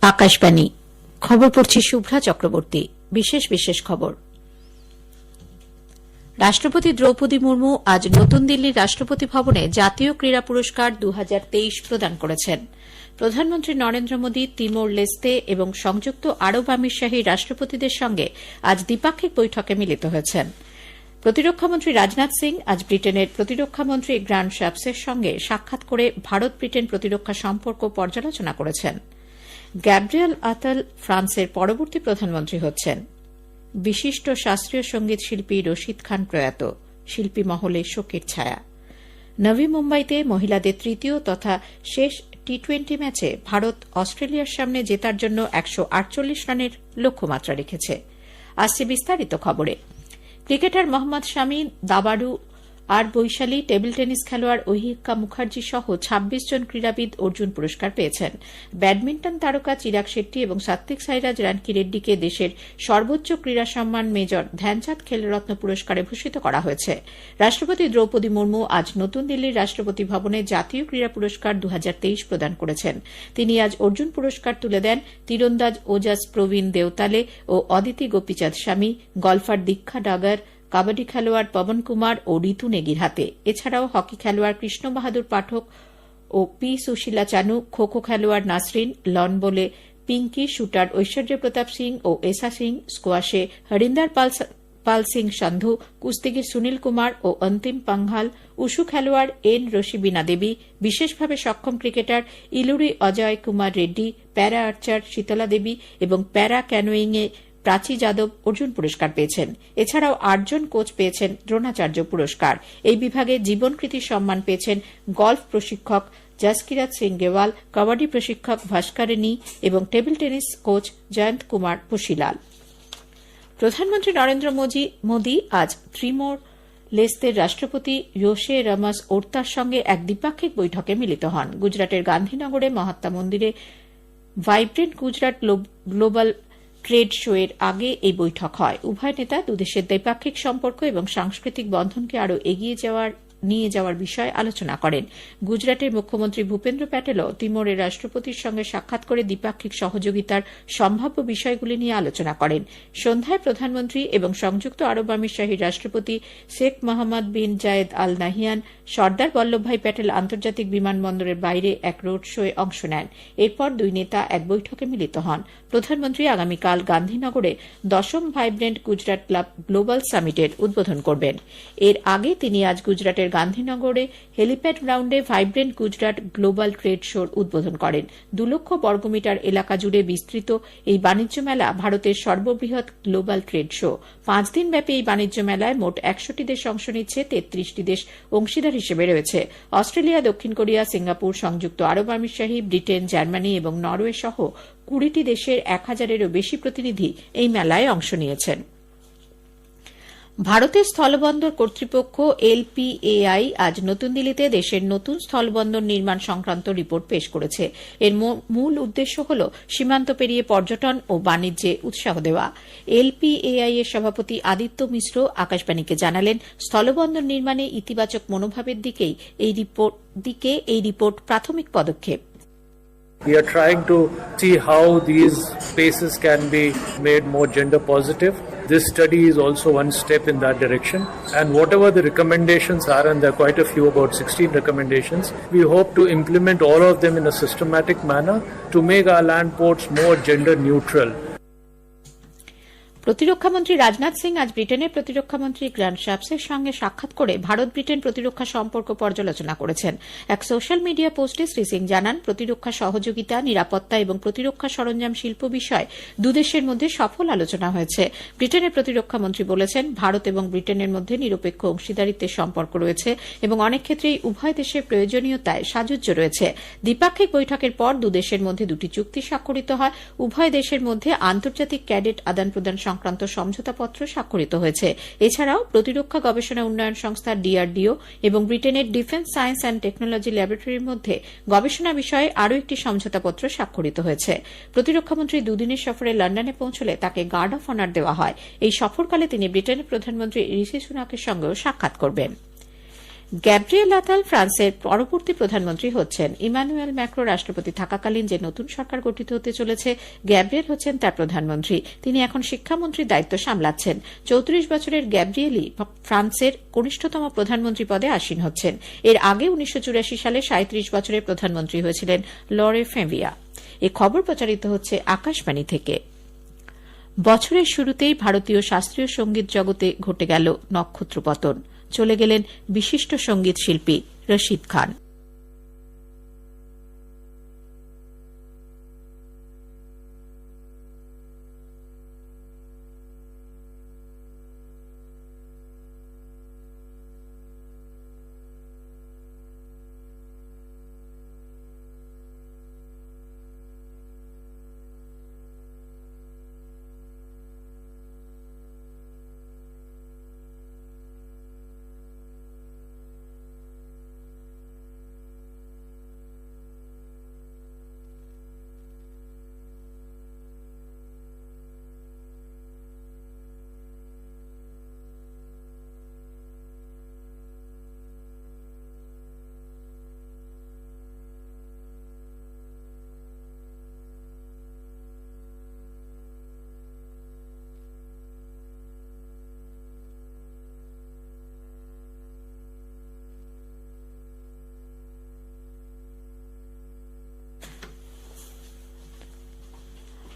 আকাশবাণী খবর পড়ছি শুভ্রা চক্রবর্তী। বিশেষ খবর। রাষ্ট্রপতি দ্রৌপদী মুর্মু আজ নতুন দিল্লির রাষ্ট্রপতি ভবনে জাতীয় ক্রীড়া পুরস্কার 2023 প্রদান করেছেন। প্রধানমন্ত্রী নরেন্দ্র মোদী তিমোর লেস্তে এবং সংযুক্ত আরব আমিরশাহী রাষ্ট্রপতিদের সঙ্গে আজ দ্বিপাক্ষিক বৈঠকে মিলিত হয়েছেন। প্রতিরক্ষামন্ত্রী রাজনাথ সিং আজ ব্রিটেনের প্রতিরক্ষামন্ত্রী গ্র্যান্ড শাপসের সঙ্গে সাক্ষাৎ করে ভারত ব্রিটেন প্রতিরক্ষা সম্পর্ক পর্যালোচনা করেছেন। গ্যাব্রিয়েল আতাল ফ্রান্সের পরবর্তী প্রধানমন্ত্রী হচ্ছেন। বিশিষ্ট শাস্ত্রীয় সঙ্গীত শিল্পী রশিদ খান প্রয়াত, শিল্পী মহলে শোকের ছায়া। নভি মুম্বাইতে মহিলাদের তৃতীয় তথা শেষ টি-20 ম্যাচে ভারত অস্ট্রেলিয়ার সামনে জেতার জন্য 148 রানের লক্ষ্যমাত্রা রেখেছে। আসছে বিস্তারিত খবরে। ক্রিকেটার মোহাম্মদ শামি, দাবাড়ু আর বৈশালী, টেবিল টেনিস খেলোয়াড় অহিকা মুখার্জি সহ 26 জন ক্রীড়াবিদ অর্জুন পুরস্কার পেয়েছেন। ব্যাডমিন্টন তারকা চিরাগ শেট্টি এবং সাত্বিক সাইরাজ রানকিরেড্ডিকে দেশের সর্বোচ্চ ক্রীড়া সম্মান মেজর ধ্যানচাঁদ খেলরত্ন পুরস্কারে ভূষিত করা হয়েছে। রাষ্ট্রপতি দ্রৌপদী মুর্মু আজ নতুন দিল্লির রাষ্ট্রপতি ভবনে জাতীয় ক্রীড়া পুরস্কার 2023 প্রদান করেছেন। তিনি আজ অর্জুন পুরস্কার তুলে দেন তীরন্দাজ ওজাস প্রবীণ দেওতালে ও অদিতি গোপীচাঁদ স্বামী, গলফার দীক্ষা ডাগার, কাবাডি খেলোয়াড় পবন কুমার ও ঋতু নেগির হাতে। এছাড়াও হকি খেলোয়াড় কৃষ্ণ বাহাদুর পাঠক ও পি সুশীলা চানু, খো খো খেলোয়াড় নাসরিন, লন বোলে পিঙ্কি, শুটার ঐশ্বর্য প্রতাপ সিং ও এসা সিং, স্কোয়াশে হরিন্দর পাল সিং সান্ধু, কুস্তিগির সুনীল কুমার ও অন্তিম পাংহাল, উশু খেলোয়াড় এন রশিবিনা দেবী, বিশেষভাবে সক্ষম ক্রিকেটার ইলুরি অজয় কুমার রেড্ডি, প্যারা আর্চার শীতলা দেবী এবং প্যারা ক্যানোয়িংয়ে প্রাচী যাদব অর্জুন পুরস্কার পেয়েছেন। এছাড়াও 8 জন কোচ পেয়েছেন দ্রোণাচার্য পুরস্কার। এই বিভাগে জীবনকৃতি সম্মান পেয়েছেন গলফ প্রশিক্ষক জসকিরাত সিং গেওয়াল, কাবাডি প্রশিক্ষক ভাস্করেনী এবং table tennis coach Jayanta Kumar Pushilal. প্রধানমন্ত্রী নরেন্দ্র মোদী আজ ত্রিমোর লেস্তের রাষ্ট্রপতি ইয়োশে রামাস ওর্তার সঙ্গে এক দ্বিপাক্ষিক বৈঠকে মিলিত হন। গুজরাটের গান্ধীনগরে মহাত্মা মন্দিরে vibrant Gujarat global trade show এর আগে এই বৈঠক হয়। উভয় নেতা দুদেশের দ্বিপাক্ষিক সম্পর্ক এবং সাংস্কৃতিক বন্ধনকে আরও এগিয়ে নিয়ে যাওয়ার বিষয়ে আলোচনা করেন। গুজরাটের মুখ্যমন্ত্রী ভূপেন্দ্র প্যাটেলও তিমোরের রাষ্ট্রপতির সঙ্গে সাক্ষাৎ করে দ্বিপাক্ষিক সহযোগিতার সম্ভাব্য বিষয়গুলি নিয়ে আলোচনা করেন। সন্ধ্যায় প্রধানমন্ত্রী এবং সংযুক্ত আরব আমিরশাহীর রাষ্ট্রপতি শেখ মোহাম্মদ বিন জায়েদ আল নাহিয়ান সর্দার বল্লভভাই প্যাটেল আন্তর্জাতিক বিমানবন্দরের বাইরে এক রোড শোয়ে অংশ নেন। এরপর দুই নেতা এক বৈঠকে মিলিত হন। প্রধানমন্ত্রী আগামীকাল গান্ধীনগরে 10ম ভাইব্রেন্ট গুজরাট ক্লাব গ্লোবাল সামিটের উদ্বোধন করবেন। এর আগে তিনি আজ গুজরাটের গান্ধীনগরে হেলিপ্যাড গ্রাউন্ডে ভাইব্রেন্ট গুজরাট গ্লোবাল ট্রেড শোর উদ্বোধন করেন। 2 লক্ষ বর্গমিটার এলাকা জুড়ে বিস্তৃত এই বাণিজ্য মেলা ভারতের সর্ববৃহৎ গ্লোবাল ট্রেড শো। 5 দিনব্যাপী এই বাণিজ্য মেলায় মোট 100টি দেশ অংশ নিচ্ছে। 33টি দেশ অংশীদার হিসেবে রয়েছে। অস্ট্রেলিয়া, দক্ষিণ কোরিয়া, সিঙ্গাপুর, সংযুক্ত আরব আমিরশাহী, ব্রিটেন, জার্মানি এবং নরওয়ে সহ 20টি দেশের 1000-এরও বেশি প্রতিনিধি এই মেলায় অংশ নিয়েছেন। ভারতের স্থলবন্দর কর্তৃপক্ষ এলপিএআই আজ নতুন দিল্লিতে দেশের নতুন স্থলবন্দর নির্মাণ সংক্রান্ত রিপোর্ট পেশ করেছে। এর মূল উদ্দেশ্য হল সীমান্ত পেরিয়ে পর্যটন ও বাণিজ্যে উৎসাহ দেওয়া। এলপিএআই এর সভাপতি আদিত্য মিশ্র আকাশবাণীকে জানালেন, স্থলবন্দর নির্মাণে ইতিবাচক মনোভাবের দিকে এই রিপোর্ট প্রাথমিক পদক্ষেপ। We are trying to see how these spaces can be made more gender positive. This study is also one step in that direction. And whatever the recommendations are, and there are quite a few, about 16 recommendations, we hope to implement all of them in a systematic manner to make our land ports more gender neutral. প্রতিরক্ষামন্ত্রী রাজনাথ সিং আজ ব্রিটেনের প্রতিরক্ষামন্ত্রী grand শাপসের সঙ্গে সাক্ষাৎ করে Bharat Britain প্রতিরক্ষা সম্পর্ক পর্যালোচনা করেছেন। এক সোশ্যাল মিডিয়া পোস্টে শ্রী সিং জানান, প্রতিরক্ষা সহযোগিতা, নিরাপত্তা এবং প্রতিরক্ষা সরঞ্জাম শিল্প বিষয়ে দুদেশের মধ্যে সফল আলোচনা হয়েছে। ব্রিটেনের প্রতিরক্ষামন্ত্রী বলেছেন, ভারত এবং ব্রিটেনের মধ্যে নিরপেক্ষ অংশীদারিত্বের সম্পর্ক রয়েছে এবং অনেক ক্ষেত্রেই উভয় দেশের প্রয়োজনীয়তায় সাযুজ্য রয়েছে। দ্বিপাক্ষিক বৈঠকের পর দুদেশের মধ্যে 2টি চুক্তি স্বাক্ষরিত হয়। উভয় দেশের মধ্যে আন্তর্জাতিক ক্যাডেট আদান প্রদান সংক্রান্ত সমঝোতাপত্র স্বাক্ষরিত হয়েছে। এছাড়াও প্রতিরক্ষা গবেষণা উন্নয়ন সংস্থা ডিআরডিও এবং ব্রিটেনের ডিফেন্স সায়েন্স অ্যান্ড টেকনোলজি ল্যাবরেটরির মধ্যে গবেষণা বিষয়ে আরও একটি সমঝোতাপত্র স্বাক্ষরিত হয়েছে। প্রতিরক্ষামন্ত্রী 2 দিনের সফরে লন্ডনে পৌঁছলে তাকে গার্ড অফ অনার দেওয়া হয়। এই সফরকালে তিনি ব্রিটেনের প্রধানমন্ত্রী ঋষি সুনাকের সঙ্গেও সাক্ষাৎ করবেন। গ্যাব্রিয়েল আতাল ফ্রান্সের পরবর্তী প্রধানমন্ত্রী হচ্ছেন। ইমানুয়েল ম্যাক্রো রাষ্ট্রপতি থাকাকালীন যে নতুন সরকার গঠিত হতে চলেছে, গ্যাব্রিয়েল হচ্ছেন তার প্রধানমন্ত্রী। তিনি এখন শিক্ষামন্ত্রীর দায়িত্ব সামলাচ্ছেন। 34 বছরের গ্যাব্রিয়েলই ফ্রান্সের কনিষ্ঠতম প্রধানমন্ত্রী পদে আসীন হচ্ছেন। এর আগে 1984 সালে 37 বছরের প্রধানমন্ত্রী হয়েছিলেন লরে ফেভিয়া। এ খবর প্রচারিত হচ্ছে আকাশবাণী থেকে। বছরের শুরুতেই ভারতীয় শাস্ত্রীয় সঙ্গীত জগতে ঘটে গেল নক্ষত্রপতন। চলে গেলেন বিশিষ্ট সঙ্গীত শিল্পী রশিদ খান।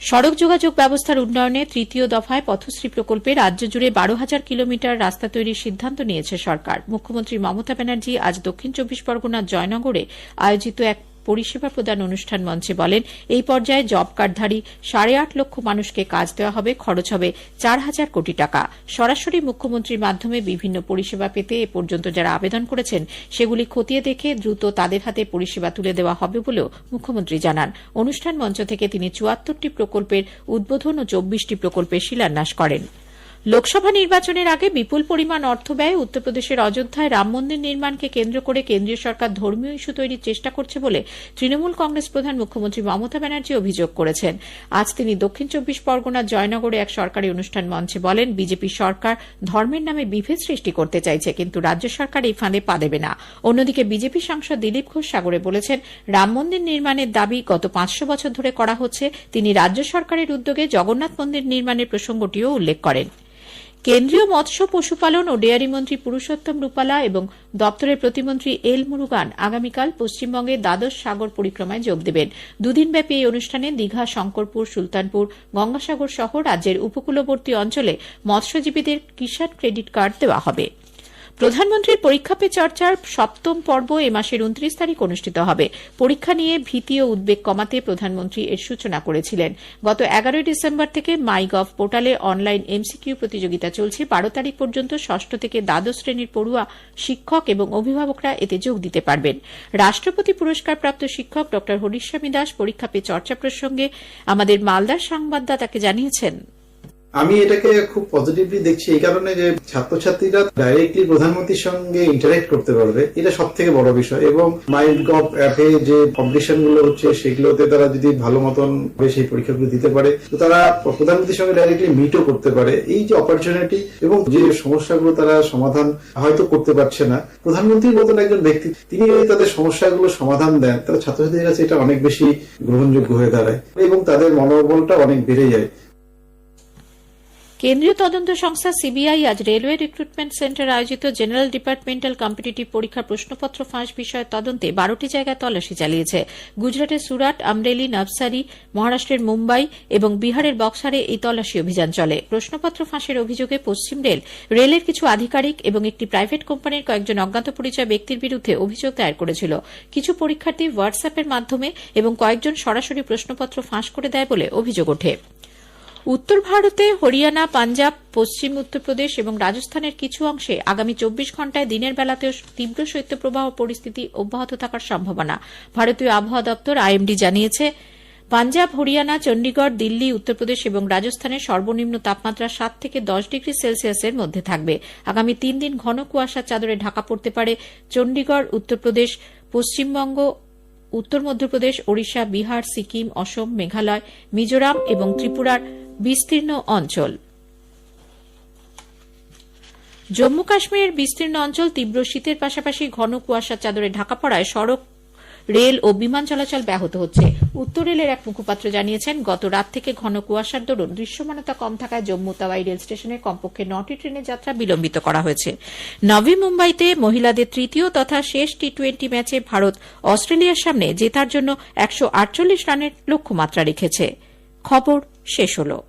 সড়ক যোগাযোগ ব্যবস্থার উন্নয়নে তৃতীয় দফায় পথশ্রী প্রকল্পে রাজ্য জুড়ে 12,000 কিলোমিটার রাস্তা তৈরির সিদ্ধান্ত নিয়েছে সরকার। মুখ্যমন্ত্রী মমতা ব্যানার্জি আজ দক্ষিণ 24 পরগনার জয়নগরে আয়োজিত এক পরিষেবা প্রদান অনুষ্ঠান মঞ্চে বলেন, এই পর্যায়ে জব কার্ডধারী 8.5 লক্ষ মানুষকে কাজ দেওয়া হবে, খরচ হবে 4,000 কোটি টাকা। সরাসরি মুখ্যমন্ত্রীর মাধ্যমে বিভিন্ন পরিষেবা পেতে এ পর্যন্ত যারা আবেদন করেছেন সেগুলি খতিয়ে দেখে দ্রুত তাদের হাতে পরিষেবা তুলে দেওয়া হবে বলেও মুখ্যমন্ত্রী জানান। অনুষ্ঠান মঞ্চ থেকে তিনি 74টি প্রকল্পের উদ্বোধন ও 24টি প্রকল্পের শিলান্যাস করেন। লোকসভা নির্বাচনের আগে বিপুল পরিমাণ অর্থ ব্যয়ে উত্তরপ্রদেশের অযোধ্যায় রাম মন্দির নির্মাণকে কেন্দ্র করে কেন্দ্রীয় সরকার ধর্মীয় ইস্যু তৈরির চেষ্টা করছে বলে তৃণমূল কংগ্রেস প্রধান মুখ্যমন্ত্রী মমতা ব্যানার্জি অভিযোগ করেছেন। আজ তিনি দক্ষিণ 24 পরগনার জয়নগরে এক সরকারি অনুষ্ঠান মঞ্চে বলেন, বিজেপি সরকার ধর্মের নামে বিভেদ সৃষ্টি করতে চাইছে, কিন্তু রাজ্য সরকার এই ফাঁদে পা দেবে না। অন্যদিকে বিজেপি সাংসদ দিলীপ ঘোষ সাগরে বলেছেন, রাম মন্দির নির্মাণের দাবি গত 500 বছর ধরে করা হচ্ছে। তিনি রাজ্য সরকারের উদ্যোগে জগন্নাথ মন্দির নির্মাণের প্রসঙ্গটিও উল্লেখ করেন। কেন্দ্রীয় মৎস্য পশুপালন ও ডেয়ারি মন্ত্রী পুরুষোত্তম রূপালা এবং দপ্তরের প্রতিমন্ত্রী এল মুরুগান আগামীকাল পশ্চিমবঙ্গে দ্বাদশ সাগর পরিক্রমায় যোগ দেবেন। দুদিনব্যাপী এই অনুষ্ঠানে দীঘা, শঙ্করপুর, সুলতানপুর, গঙ্গাসাগর সহ রাজ্যের উপকূলবর্তী অঞ্চলে মৎস্যজীবীদের কিষাণ ক্রেডিট কার্ড দেওয়া হবে। প্রধানমন্ত্রীর পরীক্ষা পে চর্চার 7ম পর্ব এ মাসের 29 তারিখ অনুষ্ঠিত হবে। পরীক্ষা নিয়ে ভীতি ও উদ্বেগ কমাতে প্রধানমন্ত্রী এর সূচনা করেছিলেন। গত 11 ডিসেম্বর থেকে মাইগভ পোর্টালে অনলাইন এমসিকিউ প্রতিযোগিতা চলছে। 12 তারিখ পর্যন্ত ষষ্ঠ থেকে দ্বাদশ শ্রেণীর পড়ুয়া, শিক্ষক এবং অভিভাবকরা এতে যোগ দিতে পারবেন। রাষ্ট্রপতি পুরস্কারপ্রাপ্ত শিক্ষক ড হরিস্বামী দাস পরীক্ষা পে চর্চা প্রসঙ্গে আমাদের মালদার সংবাদদাতাকে জানিয়েছেন, আমি এটাকে খুব পজিটিভলি দেখছি এই কারণে যে ছাত্রছাত্রীরা ডাইরেক্টলি প্রধানমন্ত্রীর সঙ্গে ইন্টারঅ্যাক্ট করতে পারবে, এটা সব থেকে বড় বিষয়। এবং মাইগভ অ্যাপে যে কম্পিটিশন গুলো হচ্ছে সেগুলোতে তারা যদি ভালো মতন সেই পরীক্ষাগুলো দিতে পারে তো তারা প্রধানমন্ত্রীর সঙ্গে ডাইরেক্টলি মিটও করতে পারে। এই যে অপরচুনিটি এবং যে সমস্যাগুলো তারা সমাধান হয়তো করতে পারছে না, প্রধানমন্ত্রীর মতন একজন ব্যক্তি তিনি তাদের সমস্যাগুলো সমাধান দেন, তারা ছাত্রছাত্রীদের কাছে এটা অনেক বেশি গ্রহণযোগ্য হয়ে দাঁড়ায় এবং তাদের মনোবলটা অনেক বেড়ে যায়। কেন্দ্রীয় তদন্ত সংস্থা সিবিআই আজ রেলওয়ে রিক্রুটমেন্ট সেন্টার আয়োজিত জেনারেল ডিপার্টমেন্টাল কম্পিটিটিভ পরীক্ষার প্রশ্নপত্র ফাঁস বিষয়ে তদন্তে 12টি জায়গায় তল্লাশি চালিয়েছে। গুজরাটের সুরাট, আমরেলি, নবসারি, মহারাষ্ট্রের মুম্বাই এবং বিহারের বক্সারে এই তল্লাশি অভিযান চলে। প্রশ্নপত্র ফাঁসের অভিযোগে পশ্চিম রেলের কিছু আধিকারিক এবং একটি প্রাইভেট কোম্পানির কয়েকজন অজ্ঞাত পরিচয় ব্যক্তির বিরুদ্ধে অভিযোগ দায়ের করেছিল। কিছু পরীক্ষার্থী হোয়াটসঅ্যাপের মাধ্যমে এবং কয়েকজন সরাসরি প্রশ্নপত্র ফাঁস করে দেয় বলে অভিযোগ ওঠে। উত্তর ভারতে হরিয়ানা, পাঞ্জাব, পশ্চিম উত্তরপ্রদেশ এবং রাজস্থানের কিছু অংশে আগামী 24 ঘণ্টায় দিনের বেলাতেও তীব্র শৈত্যপ্রবাহ পরিস্থিতি অব্যাহত থাকার সম্ভাবনা। ভারতীয় আবহাওয়া দপ্তর আইএমডি জানিয়েছে, পাঞ্জাব, হরিয়ানা, চণ্ডীগড়, দিল্লি, উত্তরপ্রদেশ এবং রাজস্থানের সর্বনিম্ন তাপমাত্রা 7 থেকে 10 ডিগ্রি সেলসিয়াসের মধ্যে থাকবে। আগামী 3 দিন ঘন কুয়াশার চাদরে ঢাকা পড়তে পারে চণ্ডীগড়, উত্তরপ্রদেশ, পশ্চিমবঙ্গ, উত্তর মধ্যপ্রদেশ, ওড়িশা, বিহার, সিকিম, অসম, মেঘালয়, মিজোরাম এবং ত্রিপুরার বিস্তীর্ণ অঞ্চল। জম্মু কাশ্মীরের বিস্তীর্ণ অঞ্চল তীব্র শীতের পাশাপাশি ঘন কুয়াশার চাদরে ঢাকা পড়ায় সড়ক, রেল ও বিমান চলাচল ব্যাহত হচ্ছে। উত্তর রেলের এক মুখপাত্র জানিয়েছেন, গত রাত থেকে ঘন কুয়াশার দরুন দৃশ্যমানতা কম থাকায় জম্মু তাওয়াই রেল স্টেশনে কমপক্ষে 9টি ট্রেনের যাত্রা বিলম্বিত করা হয়েছে। নভি মুম্বাইতে মহিলাদের তৃতীয় তথা শেষ টি-20 ম্যাচে ভারত অস্ট্রেলিয়ার সামনে জেতার জন্য 148 রানের লক্ষ্যমাত্রা রেখেছে। খবর শেষ হলো।